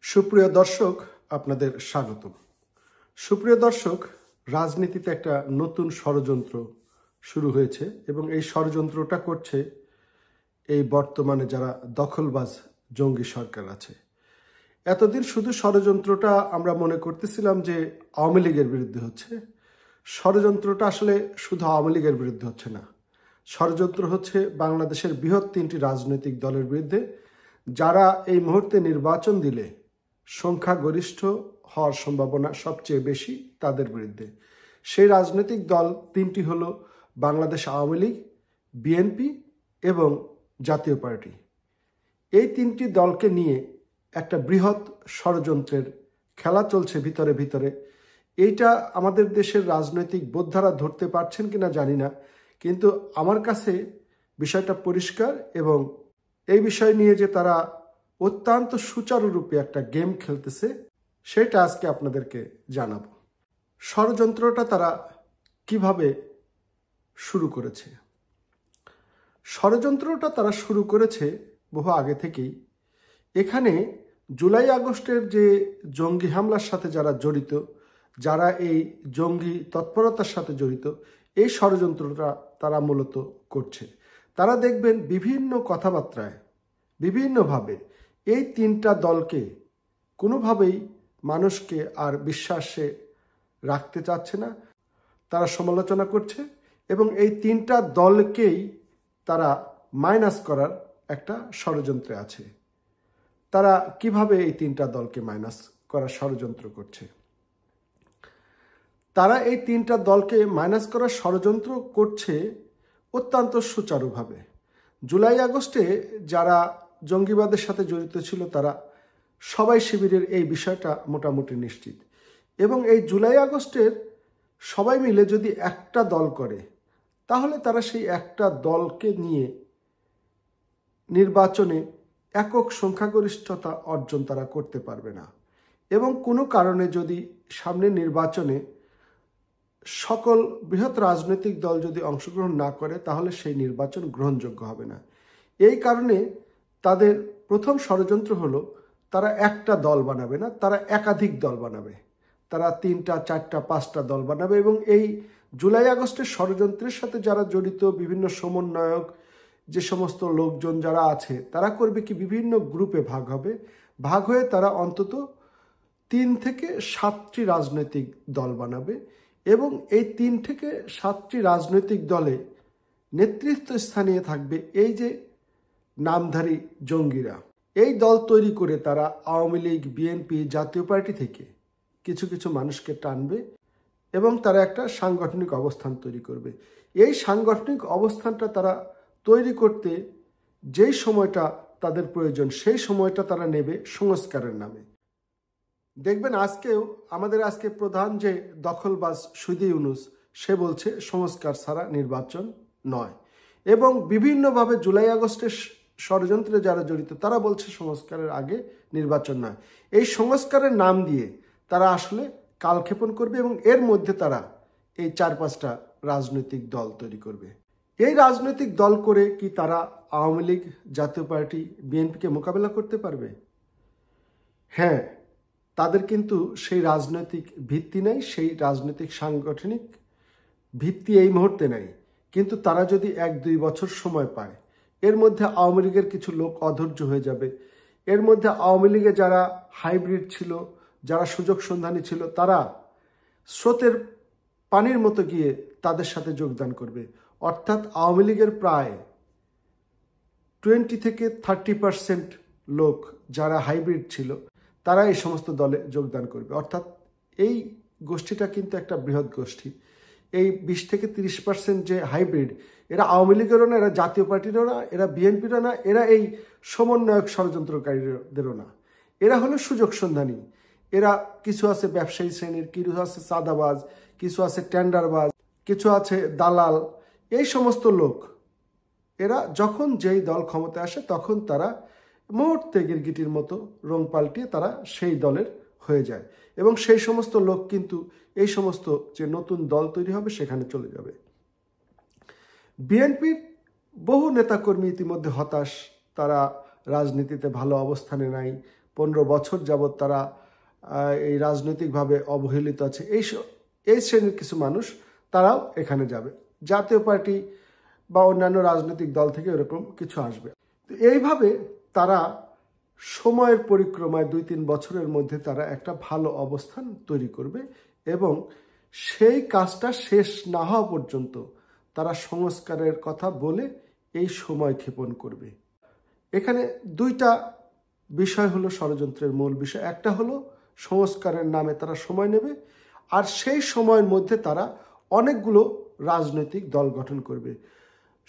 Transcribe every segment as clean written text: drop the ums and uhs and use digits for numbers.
সুপ্রিয় দর্শক, আপনাদের স্বাগতম। সুপ্রিয় দর্শক, রাজনীতিতে একটা নতুন ষড়যন্ত্র শুরু হয়েছে এবং এই ষড়যন্ত্রটা করছে এই বর্তমানে যারা দখলবাজ জঙ্গি সরকার আছে। এতদিন শুধু ষড়যন্ত্রটা আমরা মনে করতেছিলাম যে আওয়ামী লীগের বিরুদ্ধে হচ্ছে। ষড়যন্ত্রটা আসলে শুধু আওয়ামী লীগের বিরুদ্ধে হচ্ছে না, ষড়যন্ত্র হচ্ছে বাংলাদেশের বৃহৎ 3টি রাজনৈতিক দলের বিরুদ্ধে, যারা এই মুহূর্তে নির্বাচন দিলে সংখ্যাগরিষ্ঠ হওয়ার সম্ভাবনা সবচেয়ে বেশি তাদের বিরুদ্ধে। সেই রাজনৈতিক দল 3টি হলো বাংলাদেশ আওয়ামী লীগ, বিএনপি এবং জাতীয় পার্টি। এই 3টি দলকে নিয়ে একটা বৃহৎ ষড়যন্ত্রের খেলা চলছে ভিতরে ভিতরে। এইটা আমাদের দেশের রাজনৈতিক বোদ্ধারা ধরতে পারছেন কিনা জানি না, কিন্তু আমার কাছে বিষয়টা পরিষ্কার এবং এই বিষয় নিয়ে যে তারা অত্যন্ত সুচারুরূপে একটা গেম খেলতেছে সেটা আজকে আপনাদেরকে জানাবো। ষড়যন্ত্রটা তারা কিভাবে শুরু করেছে। ষড়যন্ত্রটা তারা শুরু করেছে বহু আগে থেকেই। এখানে জুলাই আগস্টের যে জঙ্গি হামলার সাথে যারা জড়িত, যারা এই জঙ্গি তৎপরতার সাথে জড়িত, এই ষড়যন্ত্রটা তারা মূলত করছে। তারা দেখবেন বিভিন্ন কথাবার্তায় বিভিন্নভাবে এই 3টা দলকে কোনোভাবেই মানুষকে আর বিশ্বাসে রাখতে চাচ্ছে না, তারা সমালোচনা করছে এবং এই 3টা দলকেই তারা মাইনাস করার একটা ষড়যন্ত্রে আছে। তারা কিভাবে এই 3টা দলকে মাইনাস করার ষড়যন্ত্র করছে? তারা এই 3টা দলকে মাইনাস করার ষড়যন্ত্র করছে অত্যন্ত সুচারুভাবে। জুলাই আগস্টে যারা জঙ্গিবাদের সাথে জড়িত ছিল তারা সবাই শিবিরের এই বিষয়টা মোটামুটি নিশ্চিত, এবং এই জুলাই আগস্টের সবাই মিলে যদি একটা দল করে তাহলে তারা সেই একটা দলকে নিয়ে নির্বাচনে একক সংখ্যাগরিষ্ঠতা অর্জন তারা করতে পারবে না, এবং কোনো কারণে যদি সামনের নির্বাচনে সকল বৃহৎ রাজনৈতিক দল যদি অংশগ্রহণ না করে তাহলে সেই নির্বাচন গ্রহণযোগ্য হবে না। এই কারণে তাদের প্রথম ষড়যন্ত্র হলো তারা একটা দল বানাবে না, তারা একাধিক দল বানাবে। তারা 3টা 4টা 5টা দল বানাবে এবং এই জুলাই আগস্টের ষড়যন্ত্রের সাথে যারা জড়িত বিভিন্ন সমন্বয়ক যে সমস্ত লোকজন যারা আছে তারা করবে কি বিভিন্ন গ্রুপে ভাগ হবে। ভাগ হয়ে তারা অন্তত 3 থেকে 7টি রাজনৈতিক দল বানাবে এবং এই 3 থেকে 7টি রাজনৈতিক দলে নেতৃত্ব স্থানীয় থাকবে এই যে নামধারী জঙ্গিরা। এই দল তৈরি করে তারা আওয়ামী লীগ, বিএনপি, জাতীয় পার্টি থেকে কিছু কিছু মানুষকে টানবে এবং তারা একটা সাংগঠনিক অবস্থান তৈরি করবে। এই সাংগঠনিক অবস্থানটা তারা তৈরি করতে যেই সময়টা তাদের প্রয়োজন সেই সময়টা তারা নেবে সংস্কারের নামে। দেখবেন আজকেও আমাদের প্রধান যে দখলবাজ শহীদ ইউনূস, সে বলছে সংস্কার ছাড়া নির্বাচন নয়, এবং বিভিন্নভাবে জুলাই আগস্টের ষড়যন্ত্রে যারা জড়িত তারা বলছে সংস্কারের আগে নির্বাচন নয়। এই সংস্কারের নাম দিয়ে তারা আসলে কালক্ষেপণ করবে এবং এর মধ্যে তারা এই 4-5টা রাজনৈতিক দল তৈরি করবে। এই রাজনৈতিক দল করে কি তারা আওয়ামী লীগ, জাতীয় পার্টি, বিএনপিকে মোকাবেলা করতে পারবে? হ্যাঁ, তাদের কিন্তু সেই রাজনৈতিক ভিত্তি নেই, সেই রাজনৈতিক সাংগঠনিক ভিত্তি এই মুহূর্তে নেই। কিন্তু তারা যদি 1-2 বছর সময় পায়, এর মধ্যে আওয়ামী লীগের কিছু লোক অধৈর্য হয়ে যাবে। এর মধ্যে আওয়ামী লীগে যারা হাইব্রিড ছিল, যারা সুযোগ সন্ধানী ছিল, তারা স্রোতের পানির মতো গিয়ে তাদের সাথে যোগদান করবে। অর্থাৎ আওয়ামী লীগের প্রায় 20 থেকে 30% লোক যারা হাইব্রিড ছিল তারা এই সমস্ত দলে যোগদান করবে। অর্থাৎ এই গোষ্ঠীটা কিন্তু একটা বৃহৎ গোষ্ঠী। এই 20 থেকে 30% যে হাইব্রিড, এরা আওয়ামী লীগেরও না, এরা জাতীয় পার্টিরও না, এরা বিএনপিরও না, এরা এই সমন্বয়ক ষড়যন্ত্রকারীদেরও না। এরা হলো সুযোগ সন্ধানী। এরা কিছু আছে ব্যবসায়ী শ্রেণীর, কিছু আছে চাঁদাবাজ, কিছু আছে টেন্ডারবাজ, কিছু আছে দালাল। এই সমস্ত লোক এরা যখন যেই দল ক্ষমতায় আসে তখন তারা মুহূর্তে গিরগিটির মতো রং পাল্টিয়ে তারা সেই দলের হয়ে যায়, এবং সেই সমস্ত লোক কিন্তু এই সমস্ত যে নতুন দল তৈরি হবে সেখানে চলে যাবে। বিএনপির বহু নেতাকর্মী ইতিমধ্যে হতাশ, তারা রাজনীতিতে ভালো অবস্থানে নাই, 15 বছর যাবৎ তারা এই রাজনৈতিকভাবে অবহেলিত আছে, এই শ্রেণীর কিছু মানুষ তারাও এখানে যাবে। জাতীয় পার্টি বা অন্যান্য রাজনৈতিক দল থেকে এরকম কিছু আসবে। তো এইভাবে তারা সময়ের পরিক্রমায় 2-3 বছরের মধ্যে তারা একটা ভালো অবস্থান তৈরি করবে এবং সেই কাজটা শেষ না হওয়া পর্যন্ত তারা সংস্কারের কথা বলে এই সময় ক্ষেপণ করবে। এখানে দুইটা বিষয় হলো ষড়যন্ত্রের মূল বিষয়। একটা হলো সংস্কারের নামে তারা সময় নেবে, আর সেই সময়ের মধ্যে তারা অনেকগুলো রাজনৈতিক দল গঠন করবে।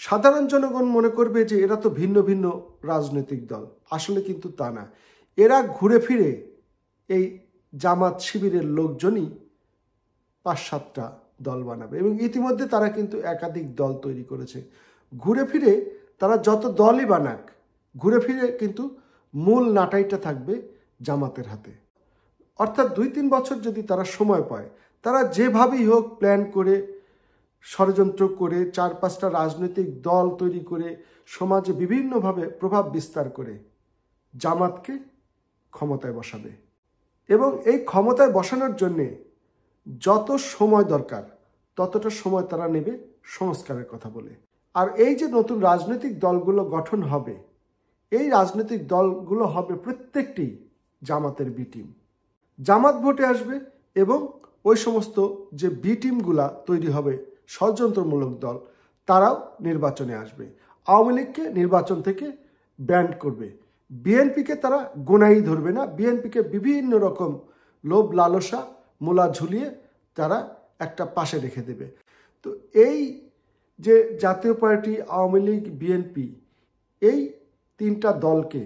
সাধারণ জনগণ মনে করবে যে এরা তো ভিন্ন ভিন্ন রাজনৈতিক দল, আসলে কিন্তু তা না। এরা ঘুরে ফিরে এই জামাত শিবিরের লোকজনই 5-7টা দল বানাবে এবং ইতিমধ্যে তারা কিন্তু একাধিক দল তৈরি করেছে। ঘুরে ফিরে তারা যত দলই বানাক, ঘুরে ফিরে কিন্তু মূল নাটাইটা থাকবে জামাতের হাতে। অর্থাৎ 2-3 বছর যদি তারা সময় পায়, তারা যেভাবেই হোক প্ল্যান করে, ষড়যন্ত্র করে, 4-5টা রাজনৈতিক দল তৈরি করে, সমাজে বিভিন্নভাবে প্রভাব বিস্তার করে জামাতকে ক্ষমতায় বসাবে। এবং এই ক্ষমতায় বসানোর জন্যে যত সময় দরকার ততটা সময় তারা নেবে সংস্কারের কথা বলে। আর এই যে নতুন রাজনৈতিক দলগুলো গঠন হবে, এই রাজনৈতিক দলগুলো হবে প্রত্যেকটি জামাতের বি টিম। জামাত ভোটে আসবে এবং ওই সমস্ত যে বি টিমগুলা তৈরি হবে, ষড়যন্ত্রমূলক দল, তারাও নির্বাচনে আসবে। আওয়ামী লীগকে নির্বাচন থেকে ব্যান করবে। বিএনপিকে তারা গোনাই ধরবে না। বিএনপিকে বিভিন্ন রকম লোভ লালসা মূলা ঝুলিয়ে তারা একটা পাশে রেখে দেবে। তো এই যে জাতীয় পার্টি, আওয়ামী লীগ, বিএনপি, এই 3টা দলকে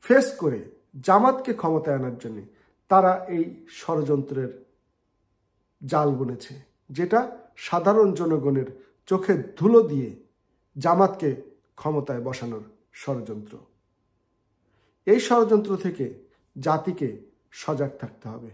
ফেস করে জামাতকে ক্ষমতায় আনার জন্য তারা এই ষড়যন্ত্রের জাল বুনেছে, যেটা সাধারণ জনগণের চোখে ধুলো দিয়ে জামাতকে ক্ষমতায় বসানোর ষড়যন্ত্র। এই ষড়যন্ত্র থেকে জাতিকে সজাগ থাকতে হবে।